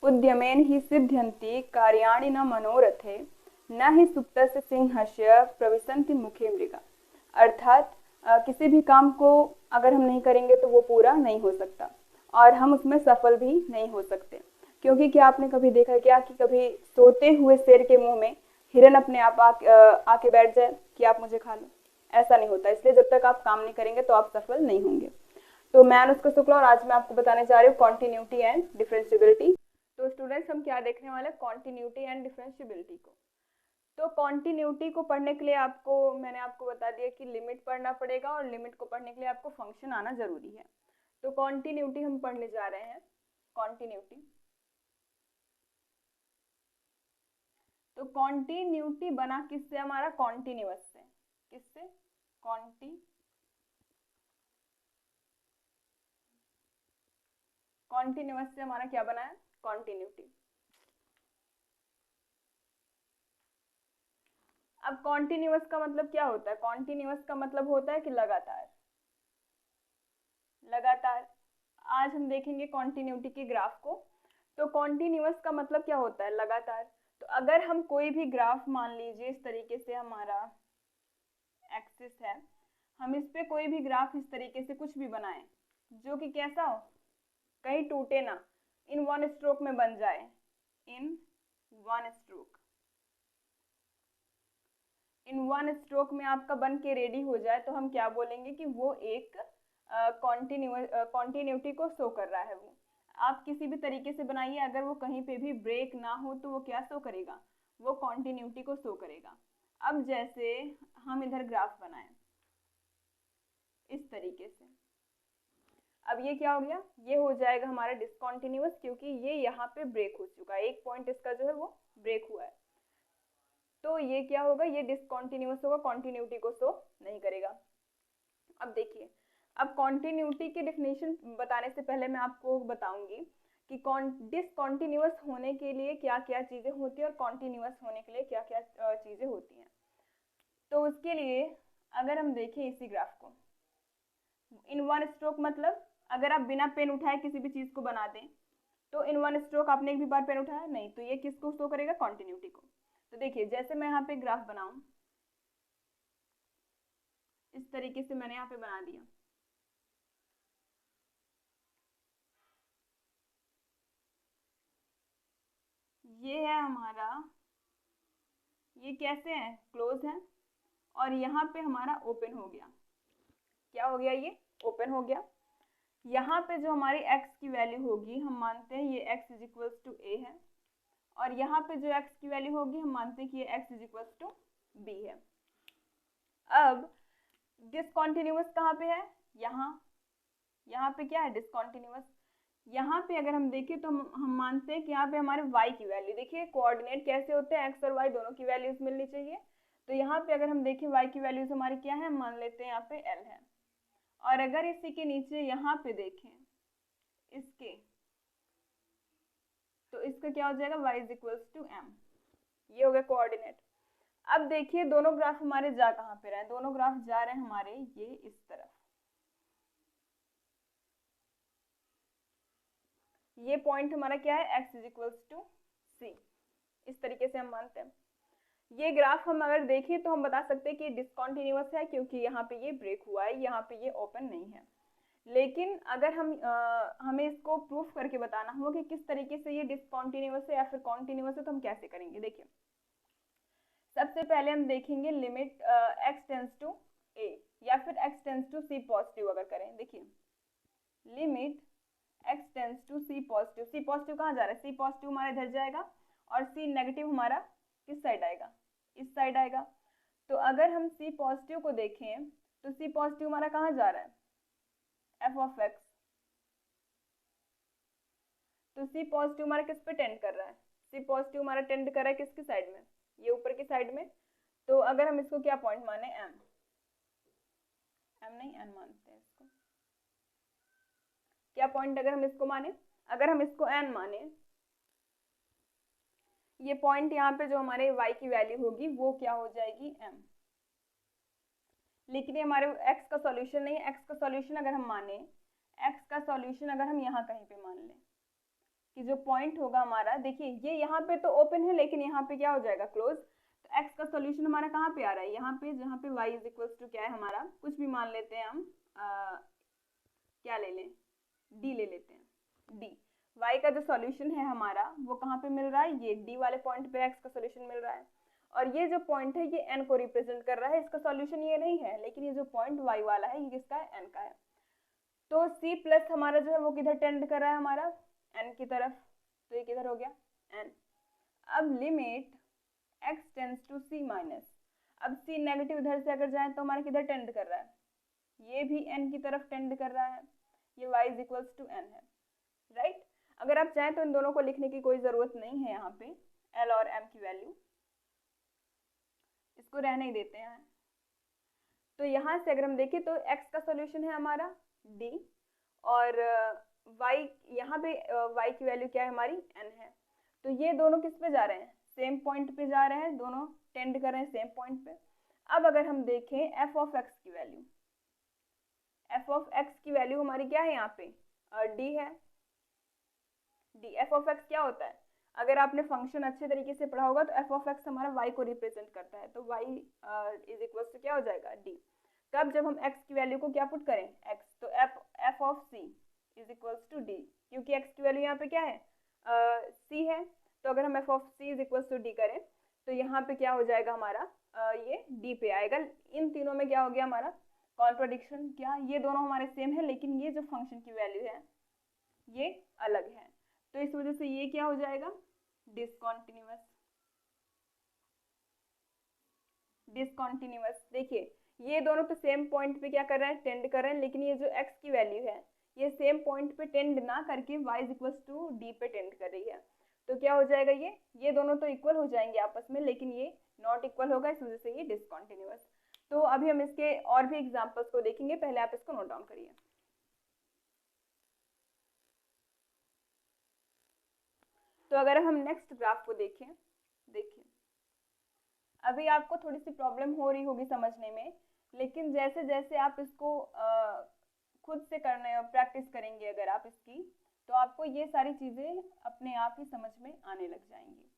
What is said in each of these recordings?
उद्यमेन हि सिद्ध्यन्ति कार्याणि न मनोरथे न ही सुप्तस्य सिंहस्य प्रविशन्ति मुखे मृगा। अर्थात किसी भी काम को अगर हम नहीं करेंगे तो वो पूरा नहीं हो सकता और हम उसमें सफल भी नहीं हो सकते। क्योंकि क्या आपने कभी देखा क्या कि कभी सोते हुए शेर के मुंह में हिरन अपने आप आके बैठ जाए कि आप मुझे खा लो? ऐसा नहीं होता। इसलिए जब तक आप काम नहीं करेंगे तो आप सफल नहीं होंगे। तो मैं अनुष्का शुक्ला और आज मैं आपको बताने जा रही हूँ कॉन्टिन्यूटी एंड डिफरेंशिएबिलिटी। तो स्टूडेंट्स हम क्या देखने वाले हैं? कॉन्टिन्यूटी एंड डिफरेंशिएबिलिटी को। तो कॉन्टिन्यूटी को पढ़ने के लिए मैंने आपको बता दिया कि लिमिट पढ़ना पड़ेगा और लिमिट को पढ़ने के लिए आपको फंक्शन आना जरूरी है। तो कॉन्टिन्यूटी हम पढ़ने जा रहे हैं। कॉन्टिन्यूटी, तो कॉन्टिन्यूटी बना किससे? हमारा कॉन्टिन्यूअस से। किससे? कॉन्टिन्यूअस से हमारा क्या बना है? कॉन्टिन्यूटी। अब कॉन्टिन्यूअस का मतलब क्या होता है? कॉन्टिन्यूअस का मतलब होता है कि लगातार। लगातार। आज हम देखेंगे कॉन्टिन्यूटी के ग्राफ को। तो कॉन्टिन्यूअस का मतलब क्या होता है? लगातार। तो अगर हम कोई भी ग्राफ मान लीजिए इस तरीके से हमारा एक्सिस है, हम इस पे कोई भी ग्राफ इस तरीके से कुछ भी बनाएं जो कि कैसा हो, कहीं टूटे ना, इन वन स्ट्रोक में बन जाए, in one stroke, in one stroke में आपका बन के रेडी हो जाए तो हम क्या बोलेंगे कि वो एक कॉन्टिन्यूटी को शो कर रहा है। वो आप किसी भी तरीके से बनाइए, अगर वो कहीं पे भी ब्रेक ना हो तो वो क्या शो करेगा? वो कॉन्टिन्यूटी को शो करेगा। अब जैसे हम इधर ग्राफ बनाएं इस तरीके से, अब ये क्या हो गया? ये हो जाएगा हमारा डिसकॉन्टिन्यूअस, क्योंकि ये यहाँ पे ब्रेक हो चुका है, एक पॉइंट इसका जो है वो ब्रेक हुआ है। तो ये क्या होगा? ये डिसकॉन्टिन्यूअस होगा, कॉन्टिन्यूटी को शो नहीं करेगा। अब देखिए, अब कॉन्टिन्यूटी की डेफिनेशन बताने से पहले मैं आपको बताऊंगी कि डिसकॉन्टिन्यूअस होने के लिए क्या क्या चीजें होती है और कॉन्टिन्यूअस होने के लिए क्या क्या चीजें होती हैं। तो उसके लिए अगर हम देखें इसी ग्राफ को, इन वन स्ट्रोक मतलब अगर आप बिना पेन उठाए किसी भी चीज को बना दें तो इन वन स्ट्रोक आपने एक भी बार पेन उठाया नहीं, तो ये किसको शो करेगा? कॉन्टिन्यूटी को। तो देखिए, जैसे मैं यहाँ पे ग्राफ बनाऊं इस तरीके से, मैंने यहाँ पे बना दिया, ये है हमारा, ये कैसे है? क्लोज है, और यहाँ पे हमारा ओपन हो गया। क्या हो गया? ये ओपन हो गया। यहाँ पे जो हमारी x की वैल्यू होगी, हम मानते हैं ये x is equals to a है, और यहाँ पे जो x की वैल्यू होगी हम मानते हैं कि ये x is equals to b है। अब डिसकॉन्टिन्यूअस कहाँ पे है? यहाँ पे क्या है? डिसकॉन्टिन्यूअस। यहाँ पे अगर हम देखें तो हम मानते हैं कि यहाँ पे हमारे y की वैल्यू, देखिए कोऑर्डिनेट कैसे होते हैं, x और y दोनों की वैल्यूज मिलनी चाहिए। तो यहाँ पे अगर हम देखें y की वैल्यूज हमारी क्या है, हम मान लेते हैं यहाँ पे l है, और अगर इसी के नीचे यहाँ पे देखें इसके, तो इसका क्या हो जाएगा? y is equals to m। ये हो गया कोऑर्डिनेट। अब देखिए दोनों ग्राफ हमारे जा कहाँ पे रहे? दोनों ग्राफ जा रहे हैं हमारे ये इस तरफ। ये पॉइंट हमारा क्या है? x is equals to c। इस तरीके से हम मानते हैं। ये ग्राफ हम अगर देखें तो हम बता सकते हैं कि डिसकॉन्टिन्यूअस है, क्योंकि यहाँ पे ये ब्रेक हुआ है, यहाँ पे ये ओपन नहीं है। लेकिन अगर हमें इसको प्रूफ करके बताना हो कि किस तरीके से ये डिसकॉन्टिन्यूअस है या फिर कॉन्टिन्यूअस है, तो हम कैसे करेंगे? देखिए, सबसे पहले हम देखेंगे limit x tends to a या फिर x tends to c positive अगर करें। देखिए, limit x tends to c positive, c positive कहाँ जा रहा है? c पॉजिटिव हमारा इधर जाएगा, और c नेगेटिव हमारा किस साइड आएगा? इस साइड आएगा। तो अगर हम c पॉजिटिव को देखें तो c पॉजिटिव हमारा कहाँ जा रहा है? f of x। तो c पॉजिटिव हमारा किस पे टेंड कर रहा है? c पॉजिटिव हमारा टेंड कर रहा है किसकी साइड में? ये ऊपर की साइड में। तो अगर हम इसको क्या पॉइंट माने? m, m नहीं n मानते हैं इसको। क्या पॉइंट अगर हम इसको माने? अगर हम इसको n माने, ये पॉइंट यहाँ पे जो हमारे y की वैल्यू होगी वो क्या हो जाएगी? m। लेकिन ये हमारे x का सॉल्यूशन नहीं है। x का सॉल्यूशन अगर हम माने, x का सॉल्यूशन अगर हम यहाँ कहीं पे मान लें, कि जो पॉइंट होगा हमारा, देखिए ये यहाँ पे तो ओपन है लेकिन यहाँ पे क्या हो जाएगा, क्लोज। तो एक्स का सॉल्यूशन हमारा कहाँ पे आ रहा है, यहाँ पे, जहाँ पे y इज इक्वल्स टू क्या है हमारा, कुछ भी मान लेते हैं हम, क्या ले लें, d ले लेते हैं, d। y का जो सॉल्यूशन है हमारा वो कहाँ पे मिल रहा है, ये d वाले पॉइंट पे x का सॉल्यूशन मिल रहा है। और ये जो पॉइंट है ये n को रिप्रेजेंट कर रहा है, इसका सॉल्यूशन ये नहीं है, लेकिन ये जो पॉइंट y वाला है ये किसका है, n का है। तो c प्लस हमारा जो है वो किधर टेंड कर रहा है हमारा, n की तरफ, तो ये किधर हो गया, n। अब limit x tends to c minus, अब c नेगेटिव इधर से अगर जाए तो हमारा किधर टेंड कर रहा है, ये भी n की तरफ टेंड कर रहा है, ये y is equals to n है, राइट। अगर आप चाहें तो इन दोनों को लिखने की कोई ज़रूरत नहीं है, यहाँ पे l और m की वैल्यू, इसको रहने ही देते हैं। तो यहाँ से अगर हम देखें तो x का सॉल्यूशन है हमारा d, और y, यहाँ पे y की वैल्यू क्या है हमारी, n है। तो ये दोनों किस पे जा रहे हैं, सेम पॉइंट पे जा रहे हैं, दोनों टेंड कर रहे हैं सेम पॉइंट पे। अब अगर हम देखें f ऑफ x की वैल्यू, f ऑफ x की वैल्यू हमारी क्या है यहाँ पे, d है, d। f ऑफ x क्या होता है, अगर आपने फंक्शन अच्छे तरीके से पढ़ा होगा तो f ऑफ x हमारा y को रिप्रेजेंट करता है, तो y इज इक्वल टू क्या हो जाएगा, d। कब, जब हम x की वैल्यू को क्या पुट करें, x, तो f of c is equal to d, क्योंकि x की वैल्यू यहाँ पे क्या है, c है। तो अगर हम f of c is equal to d करें तो यहाँ पे क्या हो जाएगा हमारा, ये d पे आएगा। इन तीनों में क्या हो गया हमारा, कॉन्ट्राडिक्शन, क्या ये दोनों हमारे सेम है लेकिन ये जो फंक्शन की वैल्यू है ये अलग है, तो इस वजह से ये क्या हो जाएगा, डिसकंटिन्यूअस। डिसकंटिन्यूअस, देखिए ये दोनों तो सेम पॉइंट पे क्या कर रहे हैं, टेंड कर रहे हैं, लेकिन ये जो x की वैल्यू है ये सेम पॉइंट पे टेंड ना करके y is equal to d पे टेंड कर रही है। तो क्या हो जाएगा, ये दोनों तो इक्वल हो जाएंगे आपस में, लेकिन ये नॉट इक्वल होगा, इस वजह से ये डिसकंटिन्यूअस। तो अभी हम इसके और भी एग्जांपल्स को देखेंगे, पहले आप इसको नोट डाउन करिए। तो अगर हम नेक्स्ट ग्राफ को देखें, देखिए अभी आपको थोड़ी सी प्रॉब्लम हो रही होगी समझने में, लेकिन जैसे जैसे आप इसको खुद से करने प्रैक्टिस करेंगे अगर आप इसकी, तो आपको ये सारी चीज़ें अपने आप ही समझ में आने लग जाएंगी।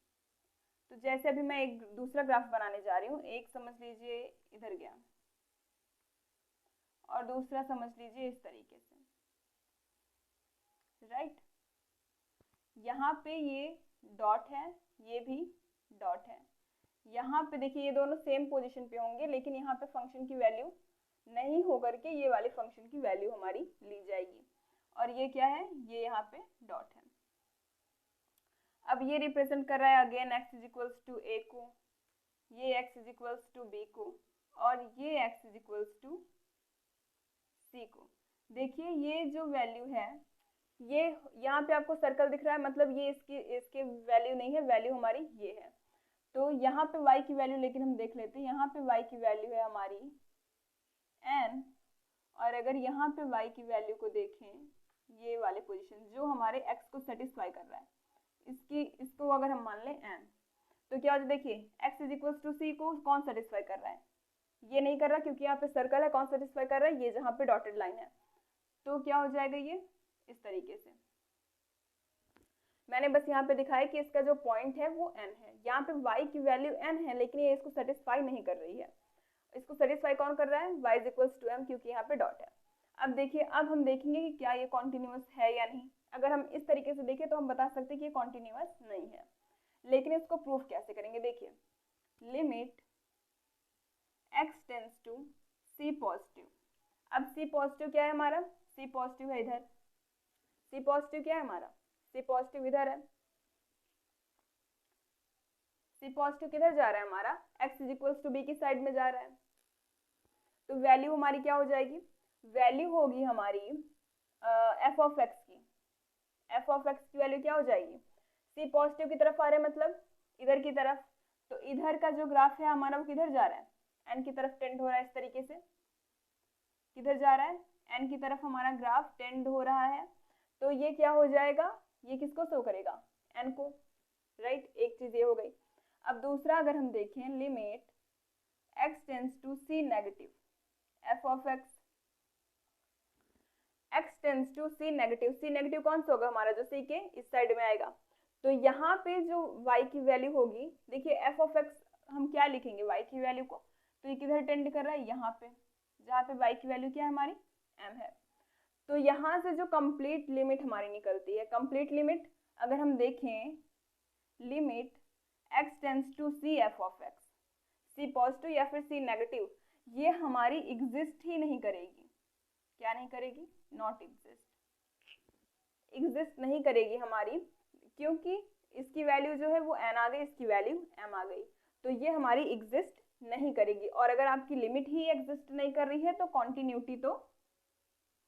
तो जैसे अभी मैं एक दूसरा ग्राफ बनाने जा रही हूँ, एक समझ लीजिए इधर गया और दूसरा समझ लीजिए इस तरीके से, राइट। यहाँ पे ये डॉट है, ये भी डॉट है, यहाँ पे देखिए ये दोनों सेम पोजीशन पे होंगे, लेकिन यहाँ पे फंक्शन की वैल्यू नहीं होकर के ये वाले फंक्शन की वैल्यू हमारी ली जाएगी, और ये क्या है, ये यहाँ पे डॉट है। अब ये रिप्रेजेंट कर रहा है again x is equals to a को, ये x is equals to b को, और ये x is equals to c को। देखिए ये जो वैल्यू है, ये यहाँ पे आपको सर्कल दिख रहा है, मतलब ये इसके वैल्यू नहीं है, वैल्यू हमारी ये है। तो यहाँ पे y की वैल्यू लेकिन हम देख लेते हैं, यहाँ पे y की वैल्यू है हमारी n, और अगर यहाँ पे y की वैल्यू को देखें, ये वाले पोजीशन जो हमारे x को सेटिस्फाई कर रहा है, इसको अगर हम मान लें n, तो क्या होता है, देखिए x is equal to c को कौन सेटिस्फाई कर रहा है, ये नहीं कर रहा, क्योंकि यहाँ पे सर्कल है, कौन सेटिस्फाई कर रहा है, ये जहाँ पे डॉटेड लाइन है। तो क्या हो जाएगा, ये इस तरीके से। मैंने बस यहाँ पे दिखाया कि इसका जो पॉइंट है वो n है, यहाँ पे y की वैल्यू n है, लेकिन ये इसको सेटिस्फाई नहीं कर रही है। इसको सेटिस्फाई कौन कर रहा है, y is equals to m, क्योंकि यहाँ पे डॉट है। अब देखिए, अब हम देखेंगे कि क्या ये कॉन्टिन्यूअस है या नहीं। अगर हम इस तरीके से देखें तो हम बता सकते हैं कि ये कॉन्टिन्यूअस नहीं है, लेकिन इसको प्रूफ कैसे करेंगे, देखिए limit x tends to c positive. अब c पॉजिटिव क्या है हमारा, c पॉजिटिव है इधर, c पॉजिटिव क्या है हमारा, c पॉजिटिव इधर है, c पॉजिटिव किधर जा रहा है हमारा, x is equals to b की साइड में जा रहा है। तो वैल्यू हमारी क्या हो जाएगी, वैल्यू होगी हमारी f ऑफ x की, f ऑफ x की वैल्यू क्या हो जाएगी, c पॉजिटिव की तरफ आ रहा है, मतलब इधर की तरफ, तो इधर का जो ग्राफ है हमारा वो किधर जा रहा है, n की तरफ टेंड हो रहा है, इस तरीके से किधर जा रहा है, n की तरफ हमारा ग्राफ टेंड हो रहा है। तो ये क्या हो जाएगा, ये किसको शो करेगा, n को, राइट। एक चीज ये हो गई। अब दूसरा अगर हम देखें, limit x tends to c negative f of x, x tends to c negative, c negative कौन सा होगा हमारा, जो c के इस साइड में आएगा। तो यहाँ पे जो y की वैल्यू होगी, देखिए f ऑफ x हम क्या लिखेंगे y की वैल्यू को, तो ये किधर टेंड कर रहा है, यहाँ पे, जहाँ पे y की वैल्यू क्या है हमारी m है। तो यहाँ से जो कंप्लीट लिमिट हमारी निकलती है, कंप्लीट लिमिट अगर हम देखें, limit x tends to c f of x, c positive या फिर c नेगेटिव, ये हमारी एग्जिस्ट ही नहीं करेगी। क्या नहीं करेगी, नॉट एग्जिस्ट नहीं करेगी हमारी, क्योंकि इसकी वैल्यू जो है वो n आ गई, इसकी वैल्यू m आ गई, तो ये हमारी एग्जिस्ट नहीं करेगी। और अगर आपकी लिमिट ही एग्जिस्ट नहीं कर रही है तो कॉन्टिन्यूटी तो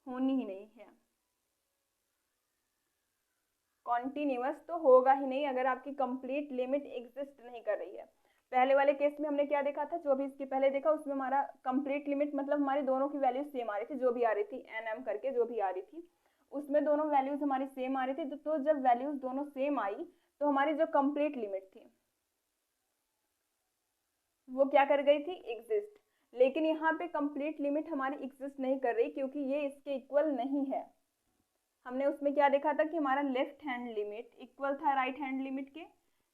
होनी ही नहीं है, कॉन्टिन्यूअस तो होगा ही नहीं अगर आपकी कंप्लीट लिमिट एग्जिस्ट नहीं कर रही है। पहले वाले केस में हमने क्या देखा था, जो अभी इसके पहले देखा, उसमें हमारा कंप्लीट लिमिट मतलब हमारी दोनों की वैल्यू सेम आ रही थी, जो भी आ रही थी एन एम करके जो भी आ रही थी, उसमें दोनों वैल्यूज हमारी सेम आ रही थी। तो जब वैल्यूज दोनों सेम आई तो हमारी जो कंप्लीट लिमिट थी वो क्या कर गई थी, एग्जिस्ट। लेकिन यहाँ पे कंप्लीट लिमिट हमारी एग्जिस्ट नहीं कर रही, क्योंकि ये इसके इक्वल नहीं है। हमने उसमें क्या देखा था कि हमारा लेफ्ट हैंड लिमिट इक्वल था राइट हैंड लिमिट के,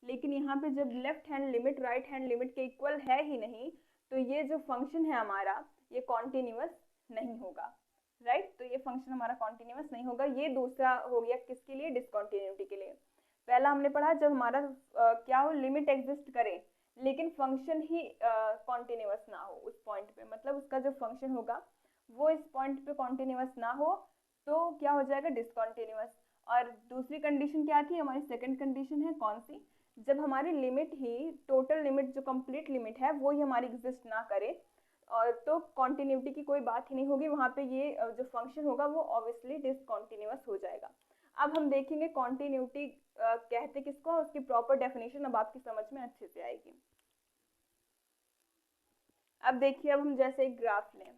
लेकिन यहाँ पे जब left hand limit right hand limit के इक्वल है ही नहीं, तो ये जो फंक्शन है हमारा ये कॉन्टिन्यूअस नहीं होगा, राइट। तो ये फंक्शन हमारा कॉन्टिन्यूअस नहीं होगा। ये दूसरा हो गया किसके लिए, डिसकॉन्टिन्यूटी के लिए। पहला हमने पढ़ा जब हमारा क्या हो, लिमिट एग्जिस्ट करे लेकिन फंक्शन ही कॉन्टिन्यूअस ना हो उस पॉइंट पे, मतलब उसका जो फंक्शन होगा वो इस पॉइंट पे कॉन्टिन्यूअस ना हो, तो क्या हो जाएगा, डिसकॉन्टिन्यूअस। और दूसरी कंडीशन क्या थी, हमारी सेकंड कंडीशन है कौन सी, जब हमारी लिमिट ही, टोटल लिमिट जो कंप्लीट लिमिट है वो ही हमारी एग्जिस्ट ना करे, और तो कॉन्टिन्यूटी की कोई बात ही नहीं होगी, वहाँ पे ये जो फंक्शन होगा वो ऑब्वियसली डिसकॉन्टिन्यूअस हो जाएगा। अब हम देखेंगे कॉन्टिन्यूटी कहते किसको, उसकी प्रॉपर डेफिनेशन अब आपकी समझ में अच्छे से आएगी। अब देखिए, अब हम जैसे एक ग्राफ लें,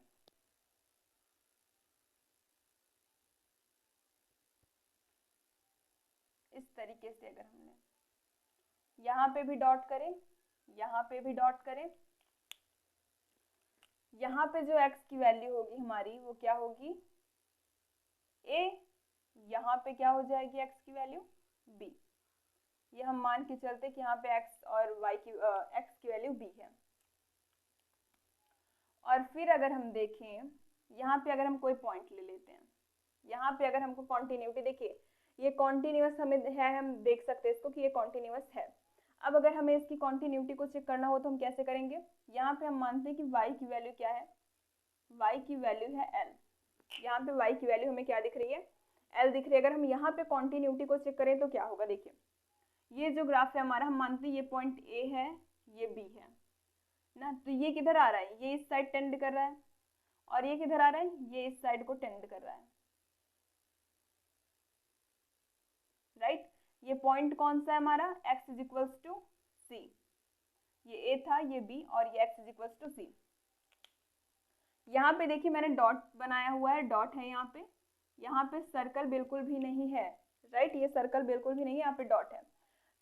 इस तरीके से अगर हमने यहाँ पे भी डॉट करें, यहाँ पे भी डॉट करें, यहाँ पे जो x की वैल्यू होगी हमारी वो क्या होगी, a, यहाँ पे क्या हो जाएगी x की वैल्यू b। ये हम मान के चलते कि यहाँ पे x और y की x की वैल्यू b है। और फिर अगर हम देखें, यहाँ पे अगर हम कोई पॉइंट ले लेते हैं, यहाँ पे अगर हमको कॉन्टिन्यूटी, देखिए ये कॉन्टिन्यूअस हमें है, हम देख सकते हैं इसको कि ये कॉन्टिन्यूअस है। अब अगर हमें इसकी कॉन्टिन्यूटी को चेक करना हो तो हम कैसे करेंगे, यहाँ पे हम मानते हैं कि y की वैल्यू क्या है, y की वैल्यू है l। यहाँ पे y की वैल्यू हमें क्या दिख रही है, l दिख रही है। अगर हम यहाँ पे कॉन्टिन्यूटी को चेक करें तो क्या होगा, देखिए ये जो ग्राफ है हमारा, हम मानते हैं ये पॉइंट a है, ये b है ना, तो ये किधर आ रहा है, ये इस साइड टेंड कर रहा है, और ये किधर आ रहा है, ये इस साइड को टेंड कर रहा है, राइट। ये पॉइंट कौन सा है हमारा, x is equals to c, ये a था, ये b, और ये x is equals to c। यहाँ पे देखिए मैंने डॉट बनाया हुआ है, डॉट है यहाँ पे सर्कल बिल्कुल भी नहीं है, राइट, ये सर्कल बिल्कुल भी नहीं है, यहाँ पे डॉट है।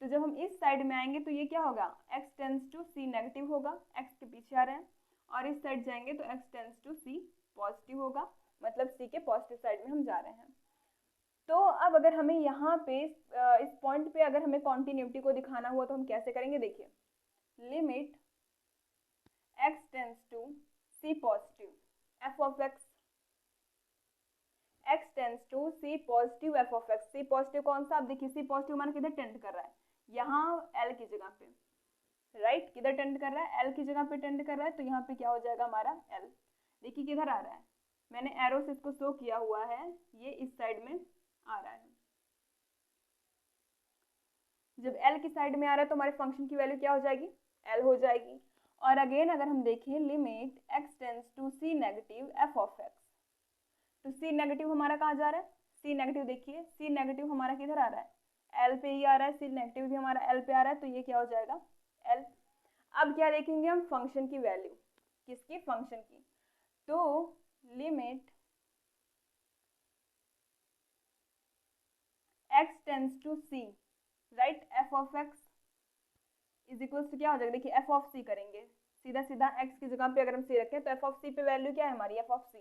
तो जब हम इस साइड में आएंगे तो ये क्या होगा, x tends to c negative होगा, x के पीछे आ रहे हैं, और इस साइड जाएंगे तो x tends to c positive होगा, मतलब c के पॉजिटिव साइड में हम जा रहे हैं। तो अब अगर हमें यहाँ पे इस पॉइंट पे अगर हमें कॉन्टिन्यूटी को दिखाना हुआ तो हम कैसे करेंगे, देखिए limit x tends to c positive f of x, x tends to c positive f of x, c positive कौन सा, आप देखिए c पॉजिटिव हमारा किधर टेंड कर रहा है, यहाँ l की जगह पे, राइट, किधर टेंड कर रहा है, l की जगह पे टेंड कर रहा है, तो यहाँ पे क्या हो जाएगा हमारा l, देखिए किधर आ रहा है, मैंने एरो से इसको शो किया हुआ है, ये इस साइड में आ रहा है। जब l की साइड में आ रहा है तो हमारे फंक्शन की वैल्यू क्या हो जाएगी, l हो जाएगी। और अगेन अगर हम देखें limit x tends to c negative f of x, तो c नेगेटिव हमारा कहाँ जा रहा है, c नेगेटिव देखिए c नेगेटिव हमारा किधर आ रहा है, l पे ही आ रहा है, c नेगेटिव भी हमारा l पे आ रहा है, तो ये क्या हो जाएगा l। अब क्या देखेंगे हम, फंक्शन की वैल्यू, किसकी, फंक्शन की। तो limit x tends to c, right, f of x is equals to क्या हो जाएगा, देखिए f ऑफ c करेंगे, सीधा सीधा x की जगह पे अगर हम c रखें तो f ऑफ c पे वैल्यू क्या है हमारी, f ऑफ c,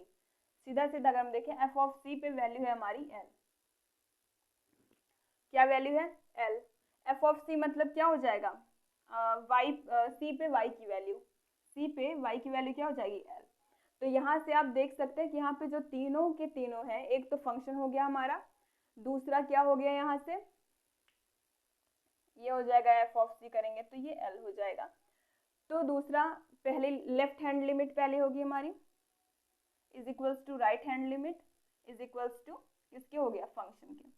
सीधा सीधा अगर हम देखें एफ ऑफ सी पे वैल्यू है हमारी एल, क्या वैल्यू है एल। एफ ऑफ सी मतलब क्या हो जाएगा, वाई, सी पे वाई की वैल्यू, सी पे वाई की वैल्यू क्या हो जाएगी एल। तो यहाँ से आप देख सकते हैं कि यहाँ पे जो तीनों के तीनों है, एक तो फंक्शन हो गया हमारा, दूसरा क्या हो गया यहाँ से, ये हो जाएगा एफ ऑफ सी करेंगे तो ये एल हो जाएगा। तो दूसरा पहले लेफ्ट हैंड लिमिट पहले होगी हमारी is equals to right hand limit is equals to किसके हो गया फंक्शन के,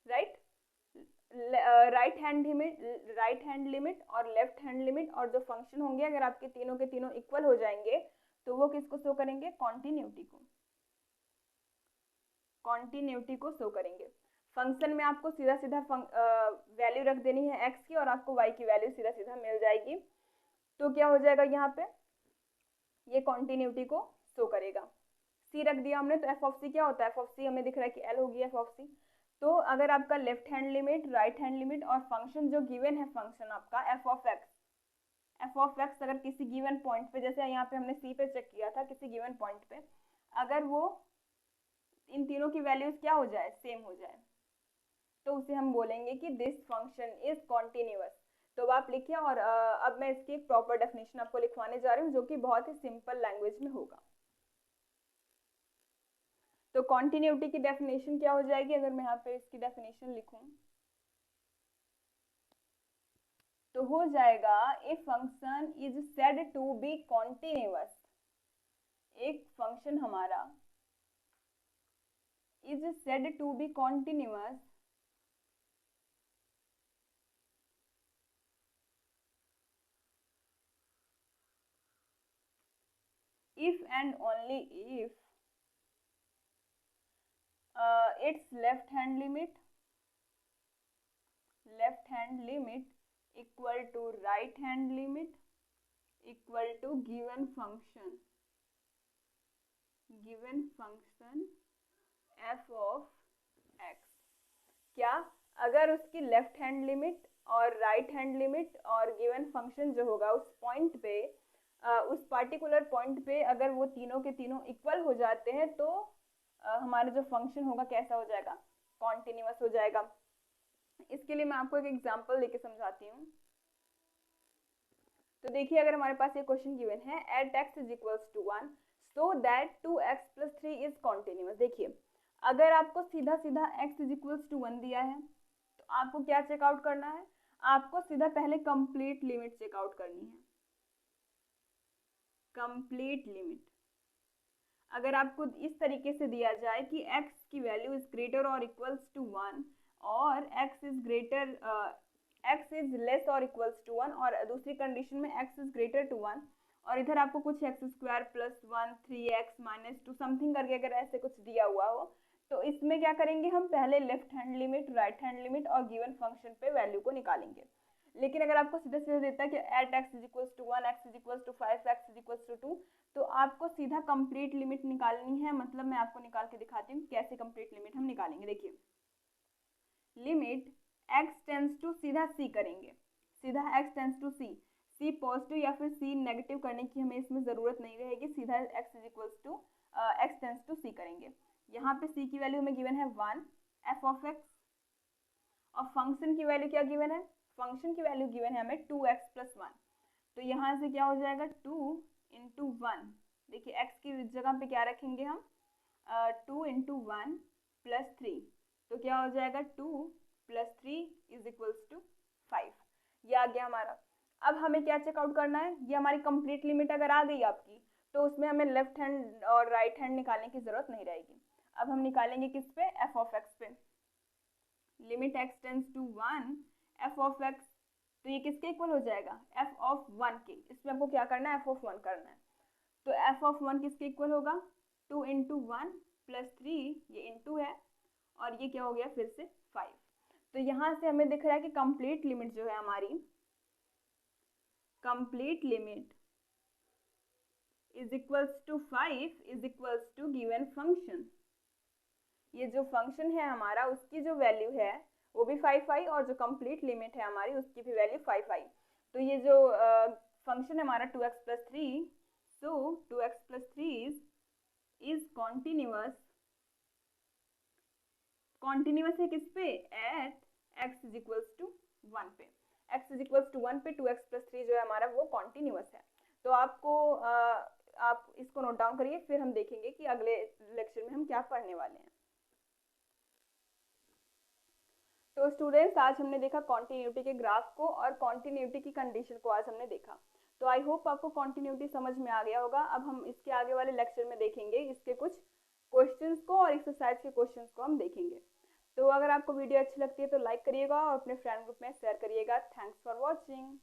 राइट। राइट हैंड लिमिट और लेफ्ट हैंड लिमिट और जो फंक्शन होंगे अगर आपके तीनों के तीनों इक्वल हो जाएंगे तो वो किसको शो करेंगे, कॉन्टिन्यूटी को, कॉन्टिन्यूटी को शो करेंगे। फंक्शन में आपको सीधा सीधा वैल्यू रख देनी है एक्स की और आपको वाई की वैल्यू सीधा सीधा मिल जाएगी। तो क्या हो जाएगा यहाँ पे, ये कॉन्टिन्यूटी को शो करेगा। सी रख दिया हमने तो एफ ऑफ सी क्या होता है, एफ ऑफ सी हमें दिख रहा है कि एल होगी एफ ऑफ सी। तो अगर आपका left hand limit, right hand limit और फंक्शन जो गिवन है फंक्शन आपका F of x, F of x अगर किसी गिवन पॉइंट पे, जैसे यहाँ पे हमने सी पे चेक किया था, किसी गिवन पॉइंट पे अगर वो इन तीनों की वैल्यूज क्या हो जाए, सेम हो जाए, तो उसे हम बोलेंगे कि दिस फंक्शन इज कॉन्टिन्यूअस। तो आप लिखिए और अब मैं इसकी एक प्रॉपर डेफिनेशन आपको लिखवाने जा रही हूँ जो कि बहुत ही सिंपल लैंग्वेज में होगा। तो कॉन्टिन्यूटी की डेफिनेशन क्या हो जाएगी, अगर मैं यहाँ पे इसकी डेफिनेशन लिखूं तो हो जाएगा A function is said to be continuous, एक फंक्शन हमारा is said to be continuous if and only if its left hand limit equal to right hand limit equal to given function f of x। क्या, अगर उसकी left hand limit और right hand limit और given function जो होगा उस point पे, उस पार्टिकुलर पॉइंट पे अगर वो तीनों के तीनों इक्वल हो जाते हैं तो हमारा जो फंक्शन होगा कैसा हो जाएगा, कॉन्टिन्यूअस हो जाएगा। इसके लिए मैं आपको एक एग्जांपल लेके समझाती हूँ। तो देखिए अगर हमारे पास ये क्वेश्चन गिवन है at X is equals to 1 so that 2x plus 3 is continuous. देखिए अगर आपको सीधा सीधा x इज इक्वल्स टू 1 दिया है तो आपको क्या चेकआउट करना है, आपको सीधा पहले कंप्लीट लिमिट चेकआउट करनी है, कंप्लीट लिमिट। अगर आपको इस तरीके से दिया जाए कि x की वैल्यू इज ग्रेटर और इक्वल्स टू 1 और x इज लेस और इक्वल्स टू 1 और दूसरी कंडीशन में x इज ग्रेटर टू 1 और इधर आपको कुछ x square plus 1 3x minus 2 something करके अगर ऐसे कुछ दिया हुआ हो तो इसमें क्या करेंगे, हम पहले left hand limit, right hand limit और गिवन फंक्शन पे वैल्यू को निकालेंगे। लेकिन अगर आपको सीधा सीधा देता है कि at X is equals to 1 X is equals to 5 X is equals to 2 तो आपको सीधा कंप्लीट लिमिट निकालनी है। मतलब मैं आपको निकाल के दिखाती हूँ कैसे कंप्लीट लिमिट हम निकालेंगे। देखिए लिमिट एक्स टेंस टू सीधा सी करेंगे, सीधा X tends to C, C positive या फिर सी नेगेटिव करने की हमें इसमें ज़रूरत नहीं रहेगी, सीधा x is equals to x tends to c करेंगे। यहाँ पे सी की वैल्यू हमें गिवन है 1 एफ ऑफ एक्स और फंक्शन की वैल्यू क्या गिवन है, फंक्शन की वैल्यू गिवन है हमें 2x प्लस 1। तो यहाँ से क्या हो जाएगा 2 इंटू 1, देखिए x की जगह पे क्या रखेंगे हम 2 इंटू 1 प्लस 3, तो क्या हो जाएगा 2 प्लस 3 इज इक्वल्स टू 5। ये आ गया हमारा। अब हमें क्या चेकआउट करना है, ये हमारी कंप्लीट लिमिट अगर आ गई आपकी तो उसमें हमें लेफ्ट हैंड और राइट हैंड निकालने की जरूरत नहीं रहेगी। अब हम निकालेंगे किस पे, एफ ऑफ एक्स पे। Limit X tends to 1 F of X, तो ये किसके इक्वल हो जाएगा, एफ ऑफ 1 के। इसमें आपको क्या करना है, एफ ऑफ 1 करना है। तो एफ ऑफ 1 किसके इक्वल होगा, 2 इंटू 1 प्लस 3, ये इंटू है और ये क्या हो गया फिर से 5। तो यहाँ से हमें दिख रहा है कि कंप्लीट लिमिट जो है हमारी, complete limit is equals to 5 is equals to given function. ये जो फंक्शन है हमारा उसकी जो वैल्यू है वो भी 5 आई और जो कंप्लीट लिमिट है हमारी उसकी भी वैल्यू 5 आई। तो ये जो फंक्शन है हमारा 2x plus 3, so 2x plus 3 is is continuous है किस पे, at x is equals to 1 पे, x इज इक्वल्स टू 1 पे 2x प्लस 3 जो है हमारा वो कॉन्टिन्यूअस है। तो आपको आप इसको नोट डाउन करिए, फिर हम देखेंगे कि अगले लेक्चर में हम क्या पढ़ने वाले हैं। तो स्टूडेंट्स, आज हमने देखा कॉन्टिन्यूटी के ग्राफ को और कॉन्टिन्यूटी की कंडीशन को आज हमने देखा। तो आई होप आपको कॉन्टिन्यूटी समझ में आ गया होगा। अब हम इसके आगे वाले लेक्चर में देखेंगे इसके कुछ क्वेश्चंस को और एक्सरसाइज के क्वेश्चंस को हम देखेंगे। तो अगर आपको वीडियो अच्छी लगती है तो लाइक करिएगा और अपने फ्रेंड ग्रुप में शेयर करिएगा। Thanks for watching.